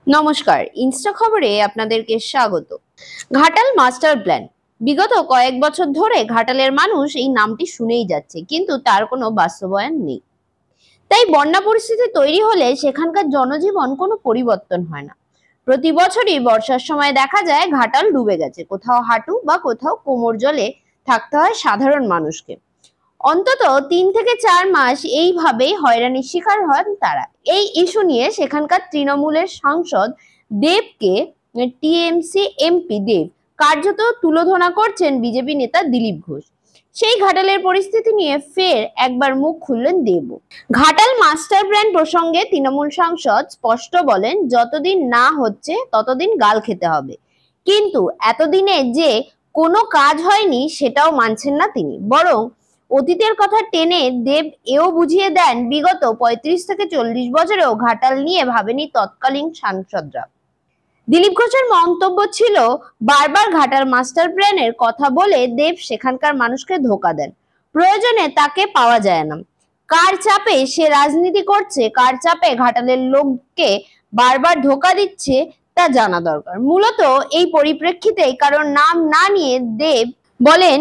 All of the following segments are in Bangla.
নমস্কার, ইনস্টা খবরে আপনাদেরকে স্বাগত। Ghatal master plan. বিগত কয়েক বছর ধরে ঘাটালের মানুষ এই নামটি শুনেই যাচ্ছে, কিন্তু তার কোনো বাস্তবায়ন নেই। তাই বন্যা পরিস্থিতি তৈরি হলে সেখানকার জনজীবন কোনো পরিবর্তন হয় না। প্রতি বছরই বর্ষার সময় দেখা যায় ঘাটাল ডুবে গেছে, কোথাও হাঁটু বা কোথাও কোমর জলে থাকতে হয় সাধারণ মানুষকে। অন্তত 3 থেকে 4 মাস এইভাবেই হয়রানির শিকার হন তারা। এই ইস্যু নিয়ে সেখানকার তৃণমূলের সাংসদ দেবকে, টিএমসি এমপি দেব কার্যত তুলোধনা করছেন বিজেপি নেতা দিলীপ ঘোষ। সেই ঘাটালের পরিস্থিতি নিয়ে ফের একবার মুখ খুললেন দেব। ঘাটাল মাস্টার প্ল্যান প্রসঙ্গে তৃণমূল সাংসদ স্পষ্ট বলেন, যতদিন না হচ্ছে ততদিন গাল খেতে হবে। কিন্তু এতদিনে যে কোনো কাজ হয়নি সেটাও মানছেন না তিনি, বরং অতীতের কথা টেনে দেব এও বুঝিয়ে দেন বিগত 35 থেকে 40 বছরেও ঘাটাল নিয়ে ভাবেনি তৎকালীন সাংসদরা। দিলীপ ঘোষের মন্তব্য ছিল, বারবার ঘাটাল মাস্টার প্ল্যানের কথা বলে দেব সেখানকার মানুষকে ধোঁকা দেন। প্রয়োজনে তাকে পাওয়া যায় না। কার চাপে সে রাজনীতি করছে, কার চাপে ঘাটালের লোককে বারবার ধোঁকা দিচ্ছে তা জানা দরকার। মূলত এই পরিপ্রেক্ষিতেই কারণ নাম না নিয়ে দেব বলেন,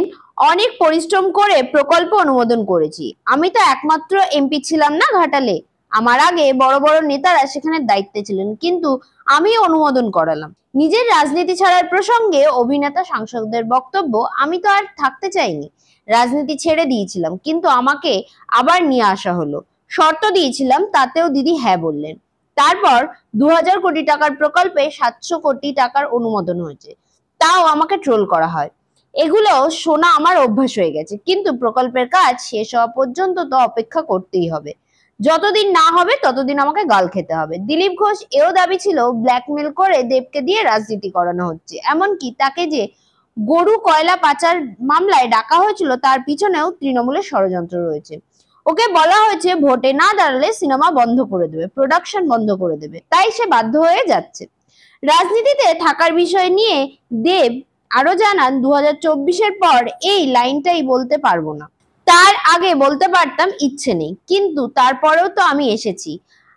অনেক পরিশ্রম করে প্রকল্প অনুমোদন করেছি। আমি তো একমাত্র এমপি ছিলাম না ঘাটালে, আমার আগে বড় বড় নেতারা সেখানে দায়িত্বে ছিলেন, কিন্তু আমি অনুমোদন করালাম। নিজের রাজনীতি ছাড়ার প্রসঙ্গে অভিনেতা সাংসদদের বক্তব্য, আমি তো আর থাকতে চাইনি, রাজনীতি ছেড়ে দিয়েছিলাম, কিন্তু আমাকে আবার নিয়ে আসা হলো। শর্ত দিয়েছিলাম, তাতেও দিদি হ্যাঁ বললেন। তারপর 2000 কোটি টাকার প্রকল্পে 700 কোটি টাকার অনুমোদন হয়েছে, তাও আমাকে ট্রোল করা হয়। এগুলো শোনা আমার অভ্যাস হয়ে গেছে, কিন্তু প্রকল্পের কাজ শেষ হওয়া পর্যন্ত তো অপেক্ষা করতেই হবে। যতদিন না হবে ততদিন আমাকে গাল খেতে হবে। দিলীপ ঘোষ এও দাবি ছিল, ব্ল্যাকমেল করে দেবকে দিয়ে রাজনীতি করানো হচ্ছে। এমনকি তাকে যে গরু কয়লা পাচার মামলায় ডাকা হয়েছিল তার পিছনেও তৃণমূলের ষড়যন্ত্র রয়েছে। ওকে বলা হয়েছে ভোটে না দাঁড়ালে সিনেমা বন্ধ করে দেবে, প্রোডাকশন বন্ধ করে দেবে, তাই সে বাধ্য হয়ে যাচ্ছে। রাজনীতিতে থাকার বিষয় নিয়ে দেব আরো জানান, 2024-এর পর এই লাইনটাই বলতে পারবো না, তার আগে বলতে পারতাম ইচ্ছে নেই, কিন্তু তারপরেও তো আমি এসেছি।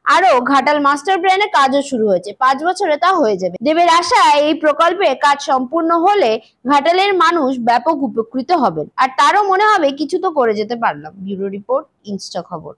আরো ঘাটাল মাস্টার প্ল্যানের কাজও শুরু হয়েছে, 5 বছরে তা হয়ে যাবে। দেবের আশা, এই প্রকল্পে কাজ সম্পূর্ণ হলে ঘাটালের মানুষ ব্যাপক উপকৃত হবেন, আর তারও মনে হবে কিছু তো করে যেতে পারলাম। ব্যুরো রিপোর্ট, ইনস্টা খবর।